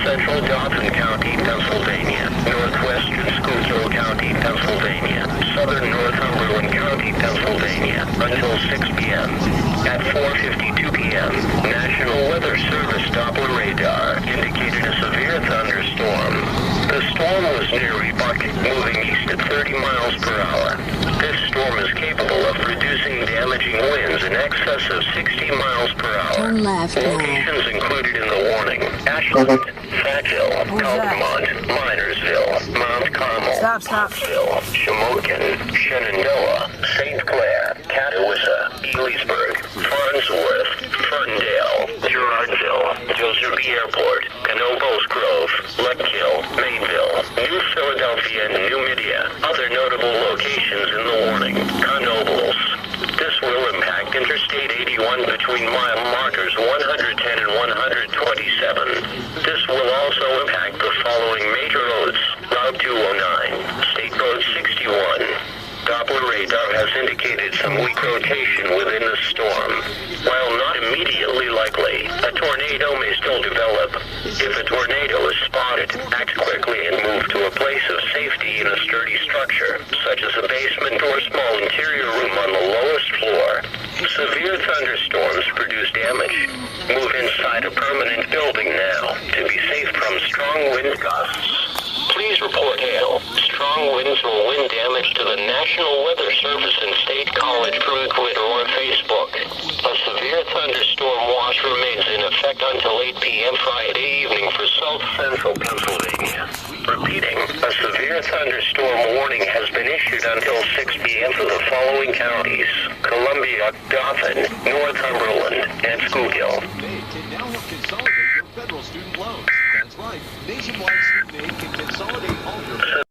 Central Dauphin County, Pennsylvania, Northwestern Schuylkill County, Pennsylvania, Southern Northumberland County, Pennsylvania, until 6 p.m. At 4:52 p.m., National Weather Service Doppler radar indicated a severe thunderstorm. The storm was near Rebuck, moving east at 30 miles per hour. This storm is capable of producing damaging winds in excess of 60 miles per hour. Turn left. Locations included in the warning: Ashland, Fayetteville, Altamont, Minersville, Mount Carmel, Pottsville, Shamokin, Shenandoah, St. Clair, Catawissa, Ellisburg, Farnsworth, Ferndale, Girardville, Joseph Airport, Canobos Grove, Leadkill, Mainville, New Philadelphia, and New Media. Other notable locations in the warning: Canobles. This will impact Interstate 81 between mile markers 110 and 127. This will also impact the following major roads: Route 209, State Road 61. Doppler radar has indicated some weak rotation within the storm. While not immediately likely, a tornado may still develop. If a tornado is spotted, act quickly and move to a place of safety in a sturdy structure, such as a basement or small interior room on the lowest floor. Severe thunderstorms produce damage. Move inside a permanent building now to be safe from strong wind gusts. Please report hail, strong winds or wind damage to the National Weather Service and State College through Twitter or Facebook. A severe thunderstorm watch remains in effect until 8 p.m. Friday evening for South Central Pennsylvania. Repeating, a severe thunderstorm warning has been issued until 6 p.m. for the following counties: Columbia, Dauphin, Northumberland, and Schuylkill. Can now consolidate your federal student loans. That's right. Nationwide Student Aid can consolidate all your